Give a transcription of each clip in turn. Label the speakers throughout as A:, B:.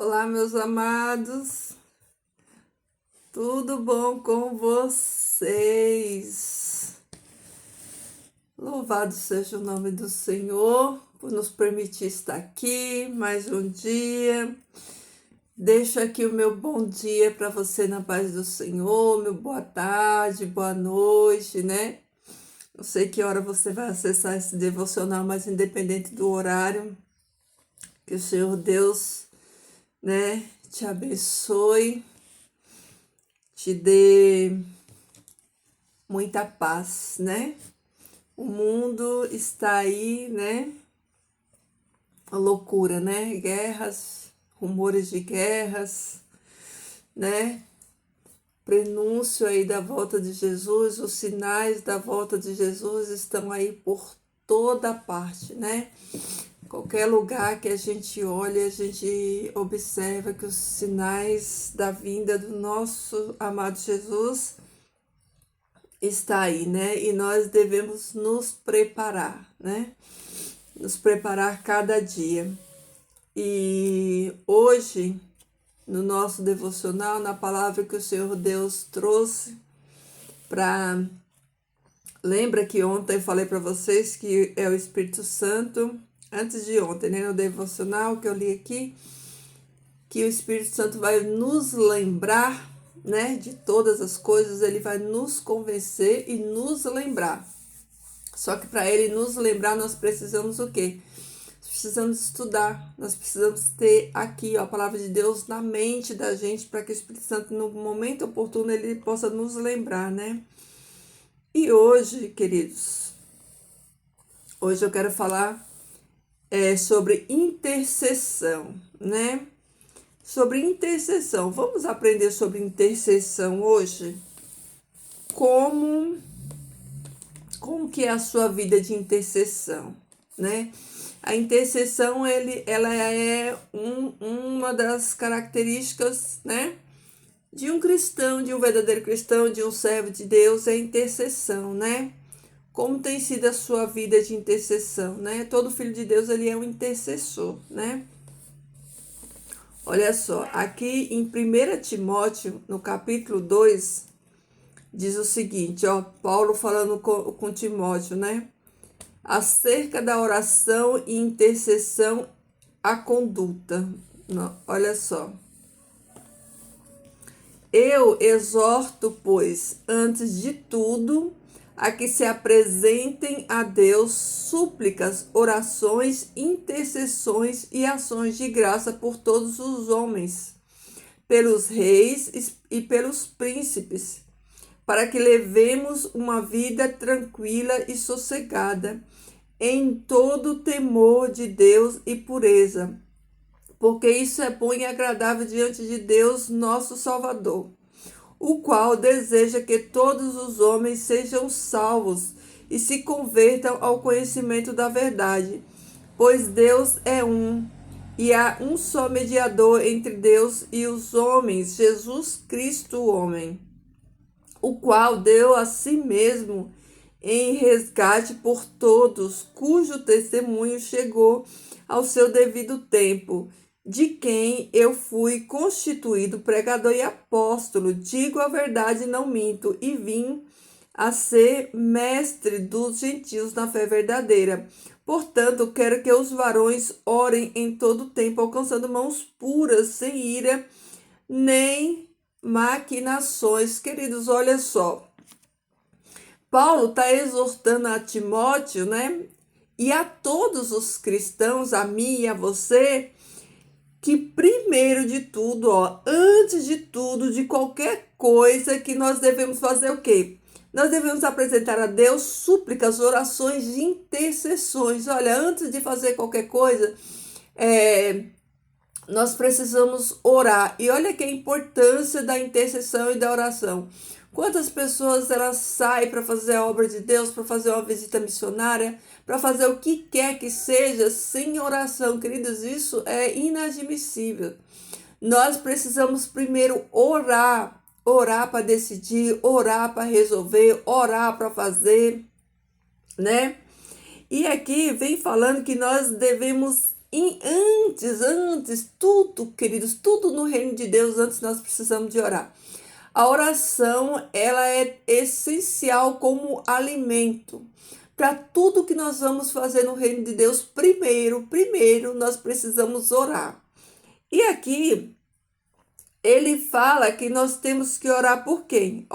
A: Olá, meus amados, tudo bom com vocês? Louvado seja o nome do Senhor por nos permitir estar aqui mais um dia. Deixo aqui o meu bom dia para você na paz do Senhor, meu boa tarde, boa noite, né? Não sei que hora você vai acessar esse devocional, mas independente do horário, que o Senhor Deus, né, te abençoe, te dê muita paz, né? O mundo está aí, né? A loucura, né? Guerras, rumores de guerras, né? Prenúncio aí da volta de Jesus, os sinais da volta de Jesus estão aí por toda parte, né? Qualquer lugar que a gente olha, a gente observa que os sinais da vinda do nosso amado Jesus está aí, né? E nós devemos nos preparar, né? Nos preparar cada dia. E hoje, no nosso devocional, na palavra que o Senhor Deus trouxe para... Lembra que ontem eu falei para vocês que é o Espírito Santo, antes de ontem, né? No devocional que eu li aqui, que o Espírito Santo vai nos lembrar, né? De todas as coisas, ele vai nos convencer e nos lembrar. Só que para ele nos lembrar, nós precisamos o quê? Precisamos estudar, nós precisamos ter aqui ó, a palavra de Deus na mente da gente, para que o Espírito Santo, no momento oportuno, ele possa nos lembrar, né? E hoje, queridos, hoje eu quero falar sobre intercessão, né? Sobre intercessão. Vamos aprender sobre intercessão hoje? Como que é a sua vida de intercessão, né? A intercessão, ela é uma das características, né? De um cristão, de um verdadeiro cristão, de um servo de Deus, é a intercessão, né? Como tem sido a sua vida de intercessão, né? Todo filho de Deus, ele é um intercessor, né? Olha só, aqui em 1 Timóteo, no capítulo 2, diz o seguinte, ó, Paulo falando com Timóteo, né? Acerca da oração e intercessão, a conduta. Não, olha só. Eu exorto, pois, antes de tudo, a que se apresentem a Deus súplicas, orações, intercessões e ações de graça por todos os homens, pelos reis e pelos príncipes, para que levemos uma vida tranquila e sossegada, em todo temor de Deus e pureza, porque isso é bom e agradável diante de Deus, nosso Salvador, o qual deseja que todos os homens sejam salvos e se convertam ao conhecimento da verdade, pois Deus é um, e há um só mediador entre Deus e os homens, Jesus Cristo, o homem, o qual deu a si mesmo em resgate por todos, cujo testemunho chegou ao seu devido tempo, de quem eu fui constituído pregador e apóstolo, digo a verdade, não minto, e vim a ser mestre dos gentios na fé verdadeira. Portanto, quero que os varões orem em todo tempo, alcançando mãos puras, sem ira, nem maquinações. Queridos, olha só. Paulo está exortando a Timóteo, né? E a todos os cristãos, a mim e a você, que primeiro de tudo, ó, antes de tudo, de qualquer coisa, que nós devemos fazer o quê? Nós devemos apresentar a Deus súplicas, orações e intercessões. Olha, antes de fazer qualquer coisa, nós precisamos orar. E olha que a importância da intercessão e da oração. Quantas pessoas elas saem para fazer a obra de Deus, para fazer uma visita missionária, para fazer o que quer que seja, sem oração, queridos, isso é inadmissível. Nós precisamos primeiro orar, orar para decidir, orar para resolver, orar para fazer, né? E aqui vem falando que nós devemos antes, tudo, queridos, tudo no reino de Deus, antes nós precisamos de orar. A oração, ela é essencial como alimento para tudo que nós vamos fazer no reino de Deus. Primeiro nós precisamos orar. E aqui ele fala que nós temos que orar por quem?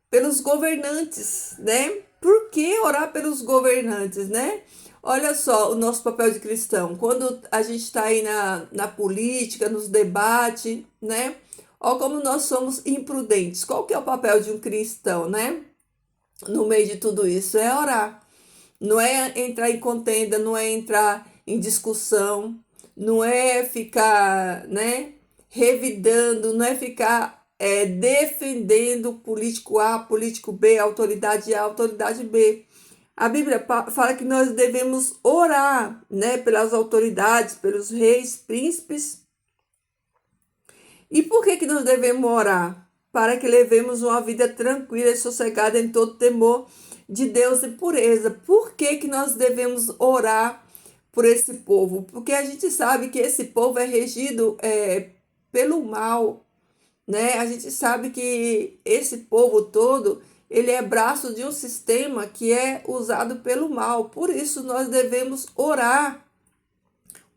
A: Pelos governantes, né? Por que orar pelos governantes, né? Olha só o nosso papel de cristão. Quando a gente está aí na política, nos debates, né? Olha como nós somos imprudentes. Qual que é o papel de um cristão, né? No meio de tudo isso, é orar. Não é entrar em contenda, não é entrar em discussão, não é ficar, né, revidando, não é ficar defendendo o político A, político B, autoridade A, autoridade B. A Bíblia fala que nós devemos orar, né, pelas autoridades, pelos reis, príncipes. E por que nós devemos orar? Para que levemos uma vida tranquila e sossegada em todo temor de Deus e pureza. Por que nós devemos orar por esse povo? Porque a gente sabe que esse povo é regido pelo mal, né? A gente sabe que esse povo todo, ele é braço de um sistema que é usado pelo mal. Por isso nós devemos orar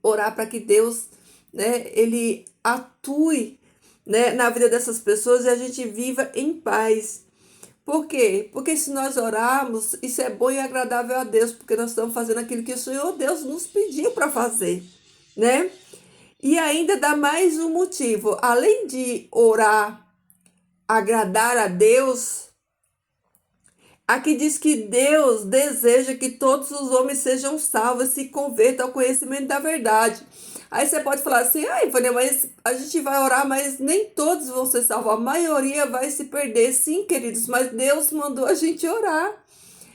A: para que Deus, né, ele atue, né, na vida dessas pessoas e a gente viva em paz. Por quê? Porque se nós orarmos, isso é bom e agradável a Deus, porque nós estamos fazendo aquilo que o Senhor Deus nos pediu para fazer, né? E ainda dá mais um motivo. Além de orar, agradar a Deus, aqui diz que Deus deseja que todos os homens sejam salvos e se convertam ao conhecimento da verdade. Aí você pode falar assim, Ivânia, mas a gente vai orar, mas nem todos vão ser salvos. A maioria vai se perder. Sim, queridos, mas Deus mandou a gente orar.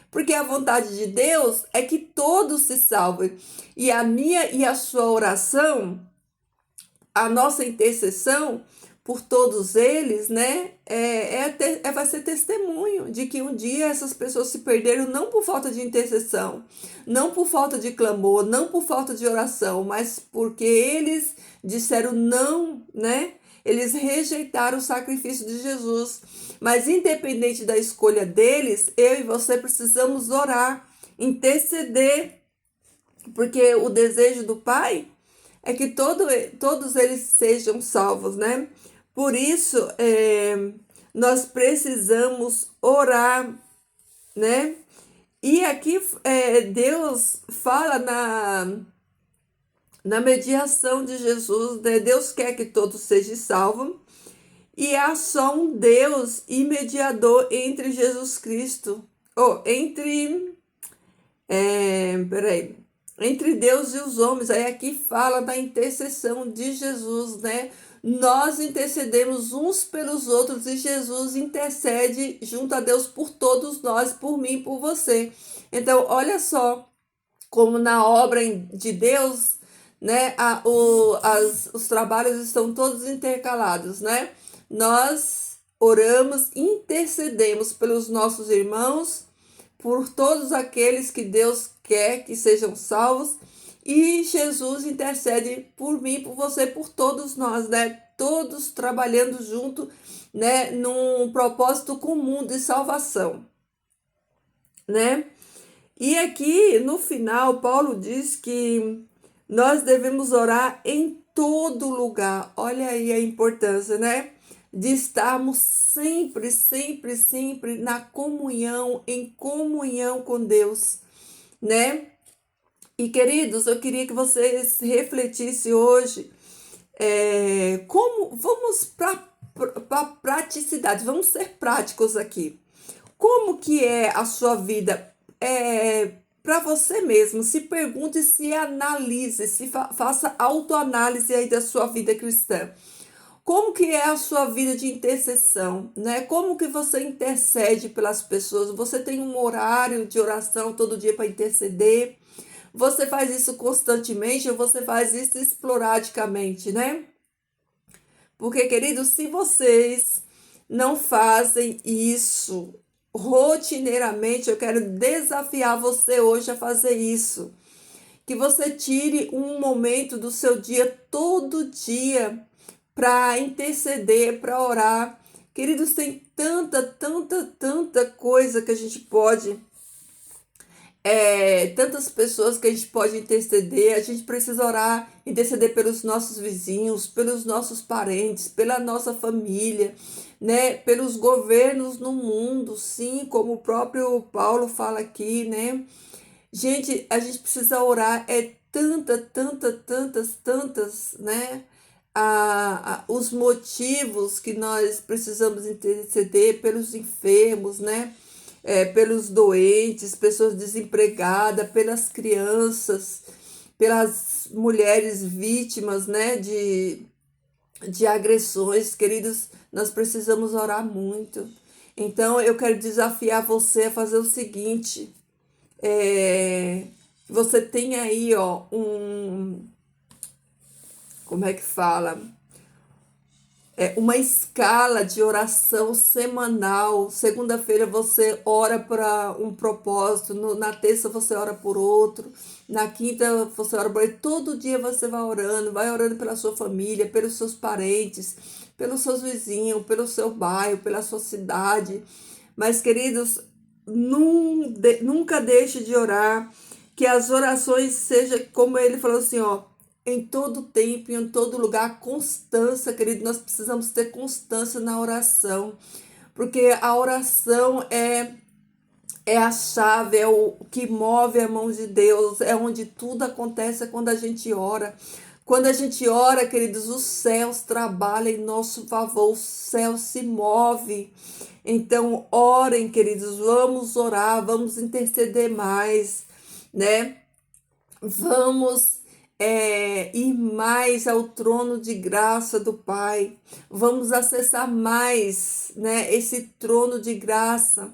A: Porque a vontade de Deus é que todos se salvem. E a minha e a sua oração, a nossa intercessão por todos eles, né, vai ser testemunho de que um dia essas pessoas se perderam não por falta de intercessão, não por falta de clamor, não por falta de oração, mas porque eles disseram não, né? Eles rejeitaram o sacrifício de Jesus. Mas independente da escolha deles, eu e você precisamos orar, interceder, porque o desejo do Pai é que todos eles sejam salvos, né? Por isso, nós precisamos orar, né? E aqui Deus fala na mediação de Jesus, né? Deus quer que todos sejam salvos. E há só um Deus e mediador entre Jesus Cristo. Entre Deus e os homens. Aí aqui fala da intercessão de Jesus, né? Nós intercedemos uns pelos outros e Jesus intercede junto a Deus por todos nós, por mim e por você. Então, olha só como na obra de Deus, né, os trabalhos estão todos intercalados, né? Nós oramos, intercedemos pelos nossos irmãos, por todos aqueles que Deus quer que sejam salvos, e Jesus intercede por mim, por você, por todos nós, né? Todos trabalhando junto, né, num propósito comum de salvação, né? E aqui no final, Paulo diz que nós devemos orar em todo lugar. Olha aí a importância, né? De estarmos sempre na comunhão, em comunhão com Deus, né? E queridos, eu queria que vocês refletissem hoje como vamos para praticidade, vamos ser práticos aqui. Como que é a sua vida? Para você mesmo, se pergunte, se analise, faça autoanálise aí da sua vida cristã. Como que é a sua vida de intercessão, né? Como que você intercede pelas pessoas? Você tem um horário de oração todo dia para interceder? Você faz isso constantemente ou você faz isso esporadicamente, né? Porque, queridos, se vocês não fazem isso rotineiramente, eu quero desafiar você hoje a fazer isso. que você tire um momento do seu dia, todo dia, para interceder, para orar. Queridos, tem tanta coisa que a gente pode, tantas pessoas que a gente pode interceder. A gente precisa orar, interceder pelos nossos vizinhos, pelos nossos parentes, pela nossa família, né? Pelos governos no mundo, sim, como o próprio Paulo fala aqui, né? Gente, a gente precisa orar, tantas, né? Os motivos que nós precisamos interceder pelos enfermos, né? Pelos doentes, pessoas desempregadas, pelas crianças, pelas mulheres vítimas, né? De agressões, queridos, nós precisamos orar muito. Então, eu quero desafiar você a fazer o seguinte. Você tem aí, ó, como é que fala? Uma escala de oração semanal. Segunda-feira você ora para um propósito, na terça você ora por outro, na quinta você ora por outro. Todo dia você vai orando pela sua família, pelos seus parentes, pelos seus vizinhos, pelo seu bairro, pela sua cidade. Mas, queridos, nunca deixe de orar, que as orações sejam, como ele falou assim, ó, em todo tempo, em todo lugar, constância, querido. Nós precisamos ter constância na oração, porque a oração é a chave, é o que move a mão de Deus, é onde tudo acontece, quando a gente ora. Quando a gente ora, queridos, os céus trabalham em nosso favor, o céu se move. Então, orem, queridos, vamos orar, vamos interceder mais, né? Vamos ir mais ao trono de graça do Pai. Vamos acessar mais, né, esse trono de graça,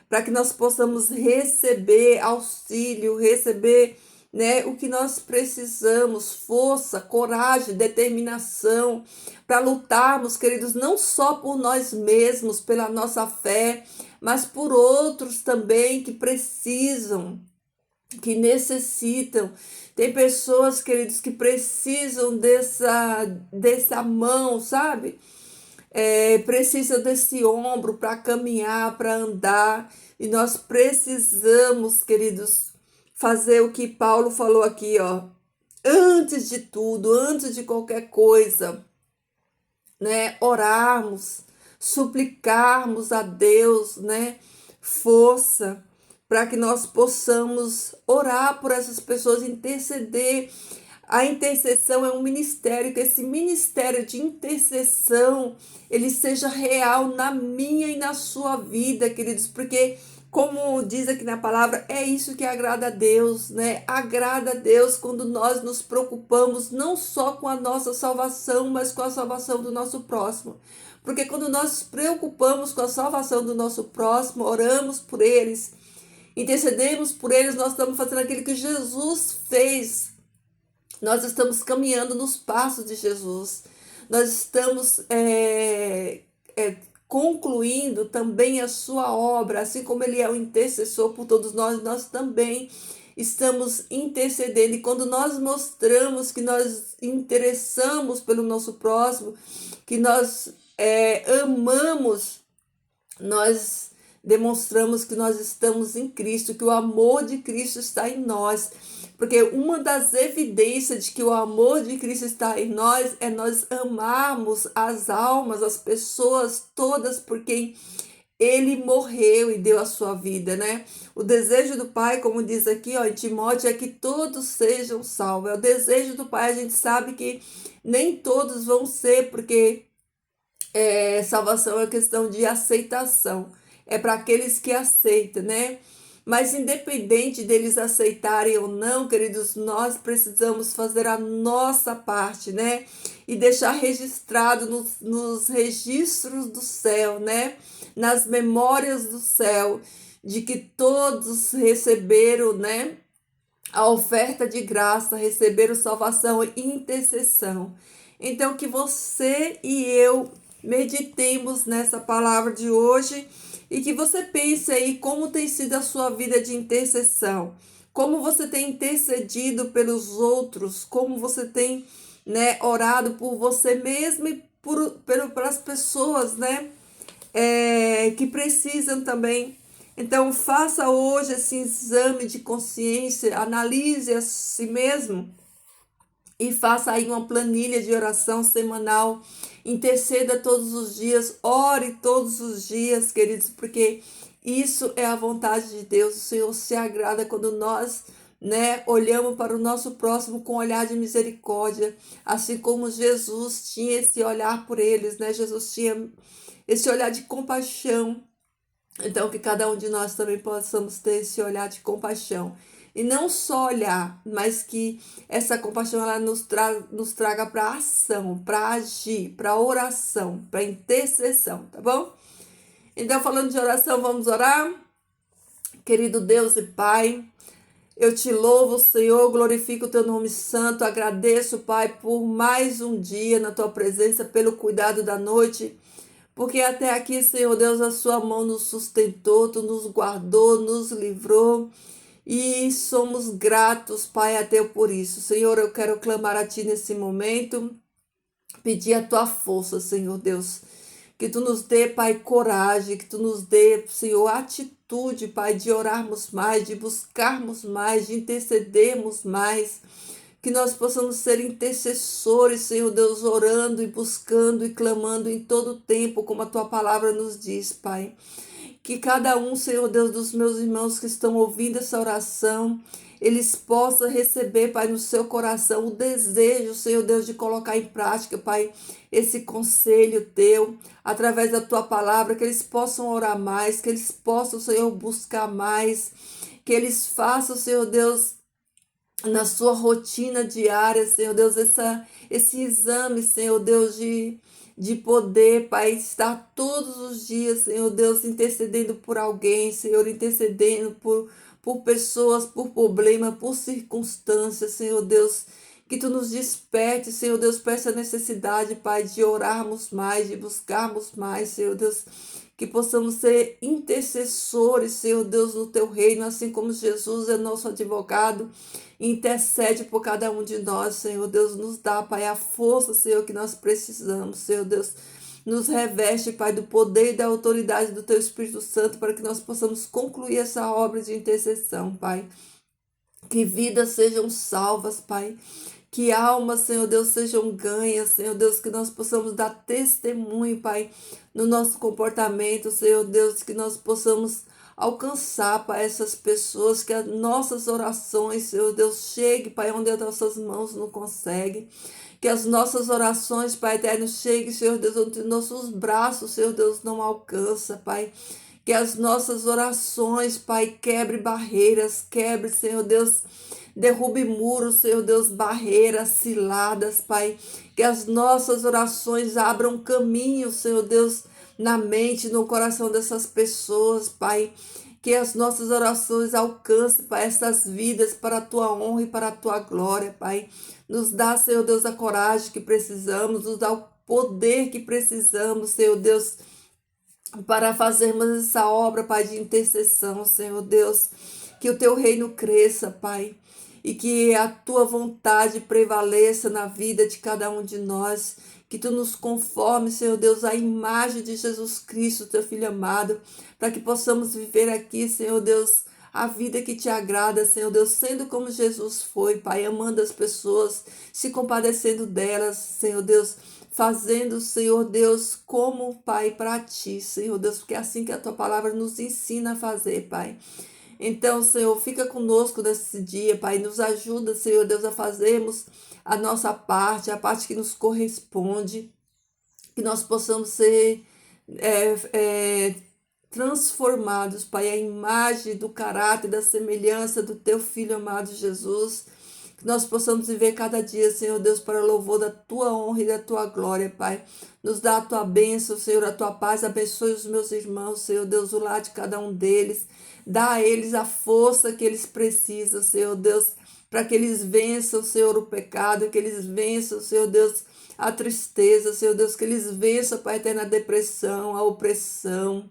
A: para que nós possamos receber auxílio, receber, né, o que nós precisamos, força, coragem, determinação, para lutarmos, queridos, não só por nós mesmos, pela nossa fé, mas por outros também que precisam, que necessitam. Tem pessoas, queridos, que precisam dessa mão, sabe? Precisam desse ombro para caminhar, para andar. E nós precisamos, queridos, fazer o que Paulo falou aqui, ó. Antes de tudo, antes de qualquer coisa, né? Orarmos, suplicarmos a Deus, né? Força, para que nós possamos orar por essas pessoas, interceder. A intercessão é um ministério, que esse ministério de intercessão, ele seja real na minha e na sua vida, queridos, porque, como diz aqui na palavra, é isso que agrada a Deus, né? Agrada a Deus quando nós nos preocupamos não só com a nossa salvação, mas com a salvação do nosso próximo. Porque quando nós nos preocupamos com a salvação do nosso próximo, oramos por eles, intercedemos por eles, nós estamos fazendo aquilo que Jesus fez. Nós estamos caminhando nos passos de Jesus. Nós estamos concluindo também a sua obra, assim como ele é o intercessor por todos nós, nós também estamos intercedendo. E quando nós mostramos que nós interessamos pelo nosso próximo, que nós amamos, nós demonstramos que nós estamos em Cristo, que o amor de Cristo está em nós. Porque uma das evidências de que o amor de Cristo está em nós é nós amarmos as almas, as pessoas todas por quem ele morreu e deu a sua vida, né? O desejo do Pai, como diz aqui, ó, em Timóteo, é que todos sejam salvos. É o desejo do Pai. A gente sabe que nem todos vão ser, porque salvação é questão de aceitação. É para aqueles que aceitam, né? Mas independente deles aceitarem ou não, queridos, nós precisamos fazer a nossa parte, né? E deixar registrado nos registros do céu, né? Nas memórias do céu, de que todos receberam, né? A oferta de graça, receberam salvação e intercessão. Então, que você e eu meditemos nessa palavra de hoje e que você pense aí como tem sido a sua vida de intercessão. como você tem intercedido pelos outros, como você tem, né, orado por você mesmo e pelas pessoas, né, que precisam também. Então, faça hoje esse exame de consciência, analise a si mesmo e faça aí uma planilha de oração semanal. Interceda todos os dias, ore todos os dias, queridos, porque isso é a vontade de Deus. O Senhor se agrada quando nós, né, olhamos para o nosso próximo com olhar de misericórdia, assim como Jesus tinha esse olhar por eles, né? Jesus tinha esse olhar de compaixão. Então, que cada um de nós também possamos ter esse olhar de compaixão. E não só olhar, mas que essa compaixão ela nos traga para ação, para agir, para oração, para intercessão, tá bom? Então, falando de oração, vamos orar? Querido Deus e Pai, eu te louvo, Senhor, glorifico o teu nome santo, agradeço, Pai, por mais um dia na tua presença, pelo cuidado da noite. Porque até aqui, Senhor Deus, a sua mão nos sustentou, tu nos guardou, nos livrou. E somos gratos, Pai, até por isso. Senhor, eu quero clamar a Ti nesse momento, pedir a Tua força, Senhor Deus. Que Tu nos dê, Pai, coragem, que Tu nos dê, Senhor, atitude, Pai, de orarmos mais, de buscarmos mais, de intercedermos mais. Que nós possamos ser intercessores, Senhor Deus, orando e buscando e clamando em todo o tempo, como a Tua palavra nos diz, Pai. Que cada um, Senhor Deus, dos meus irmãos que estão ouvindo essa oração, eles possam receber, Pai, no seu coração o desejo, Senhor Deus, de colocar em prática, Pai, esse conselho Teu, através da Tua palavra, que eles possam orar mais, que eles possam, Senhor, buscar mais, que eles façam, Senhor Deus, na sua rotina diária, Senhor Deus, esse exame, Senhor Deus, de poder, Pai, estar todos os dias, Senhor Deus, intercedendo por alguém, Senhor, intercedendo por pessoas, por problema, por circunstâncias, Senhor Deus, que Tu nos desperte, Senhor Deus, para essa necessidade, Pai, de orarmos mais, de buscarmos mais, Senhor Deus, que possamos ser intercessores, Senhor Deus, no Teu reino, assim como Jesus é nosso advogado, intercede por cada um de nós, Senhor Deus, nos dá, Pai, a força, Senhor, que nós precisamos, Senhor Deus, nos reveste, Pai, do poder e da autoridade do Teu Espírito Santo, para que nós possamos concluir essa obra de intercessão, Pai. Que vidas sejam salvas, Pai. Que almas, Senhor Deus, sejam ganhas, Senhor Deus, que nós possamos dar testemunho, Pai, no nosso comportamento, Senhor Deus, que nós possamos alcançar, Pai, essas pessoas, que as nossas orações, Senhor Deus, chegue, Pai, onde as nossas mãos não conseguem, que as nossas orações, Pai eterno, chegue, Senhor Deus, onde nossos braços, Senhor Deus, não alcança, Pai, que as nossas orações, Pai, quebre barreiras, quebre, Senhor Deus, derrube muros, Senhor Deus, barreiras, ciladas, Pai. Que as nossas orações abram caminho, Senhor Deus, na mente, no coração dessas pessoas, Pai. Que as nossas orações alcancem, Pai, essas vidas para a Tua honra e para a Tua glória, Pai. Nos dá, Senhor Deus, a coragem que precisamos, nos dá o poder que precisamos, Senhor Deus, para fazermos essa obra, Pai, de intercessão, Senhor Deus. Que o Teu reino cresça, Pai, e que a Tua vontade prevaleça na vida de cada um de nós. Que Tu nos conforme, Senhor Deus, à imagem de Jesus Cristo, Teu Filho amado, para que possamos viver aqui, Senhor Deus, a vida que Te agrada, Senhor Deus, sendo como Jesus foi, Pai, amando as pessoas, se compadecendo delas, Senhor Deus, fazendo, Senhor Deus, como Pai para Ti, Senhor Deus, porque é assim que a Tua palavra nos ensina a fazer, Pai. Então, Senhor, fica conosco nesse dia, Pai, nos ajuda, Senhor Deus, a fazermos a nossa parte, a parte que nos corresponde, que nós possamos ser transformados, Pai, a imagem do caráter, da semelhança do Teu Filho amado Jesus, que nós possamos viver cada dia, Senhor Deus, para o louvor da Tua honra e da Tua glória, Pai. Nos dá a Tua bênção, Senhor, a Tua paz, abençoe os meus irmãos, Senhor Deus, o lar de cada um deles, dá a eles a força que eles precisam, Senhor Deus, para que eles vençam, Senhor, o pecado, que eles vençam, Senhor Deus, a tristeza, Senhor Deus, que eles vençam, Pai eterno, a depressão, a opressão,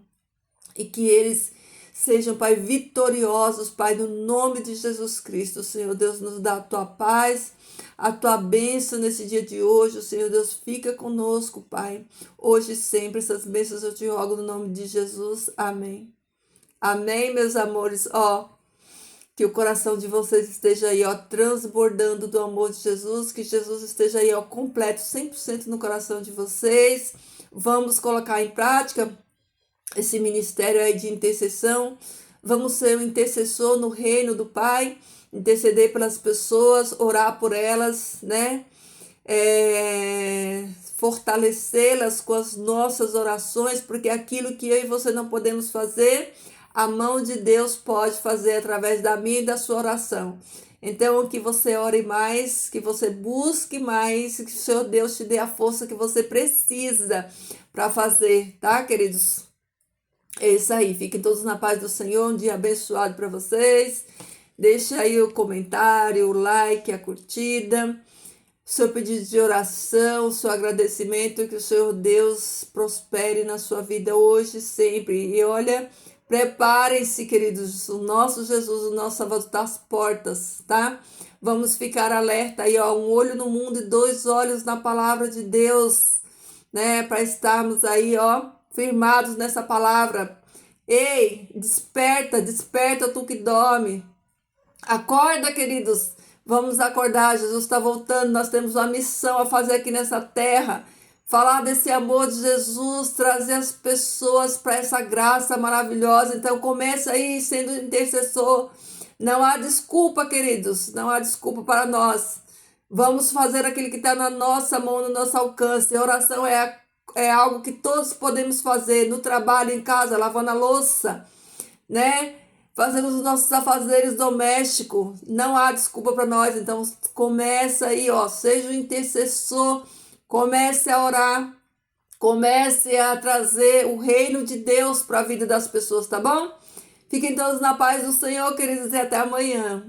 A: e que eles, sejam, Pai, vitoriosos, Pai, no nome de Jesus Cristo. Senhor Deus, nos dá a tua paz, a tua bênção nesse dia de hoje. O Senhor Deus fica conosco, Pai, hoje e sempre. Essas bênçãos eu te rogo no nome de Jesus. Amém. Amém, meus amores. Que o coração de vocês esteja aí, transbordando do amor de Jesus, que Jesus esteja aí, completo, 100% no coração de vocês. Vamos colocar em prática esse ministério aí de intercessão. Vamos ser um intercessor no reino do Pai, interceder pelas pessoas, orar por elas, né? Fortalecê-las com as nossas orações, porque aquilo que eu e você não podemos fazer, a mão de Deus pode fazer através da minha e da sua oração. Então, que você ore mais, que você busque mais, que o Senhor Deus te dê a força que você precisa para fazer, tá, queridos? É isso aí, fiquem todos na paz do Senhor, um dia abençoado para vocês. Deixa aí o comentário, o like, a curtida, seu pedido de oração, seu agradecimento, que o Senhor Deus prospere na sua vida hoje e sempre. E olha, preparem-se, queridos, o nosso Jesus, o nosso Salvador está às portas, tá? Vamos ficar alerta aí, um olho no mundo e 2 olhos na palavra de Deus, né? Para estarmos aí, firmados nessa palavra. Ei, desperta, desperta tu que dorme. Acorda, queridos. Vamos acordar, Jesus está voltando, nós temos uma missão a fazer aqui nessa terra. Falar desse amor de Jesus, trazer as pessoas para essa graça maravilhosa. Então comece aí sendo intercessor. Não há desculpa, queridos, não há desculpa para nós. Vamos fazer aquilo que está na nossa mão, no nosso alcance. A oração é algo que todos podemos fazer no trabalho, em casa, lavando a louça, né? Fazendo os nossos afazeres domésticos. Não há desculpa para nós. Então começa aí, seja um intercessor, comece a orar, comece a trazer o reino de Deus para a vida das pessoas, tá bom? Fiquem todos na paz do Senhor, queridos, e até amanhã.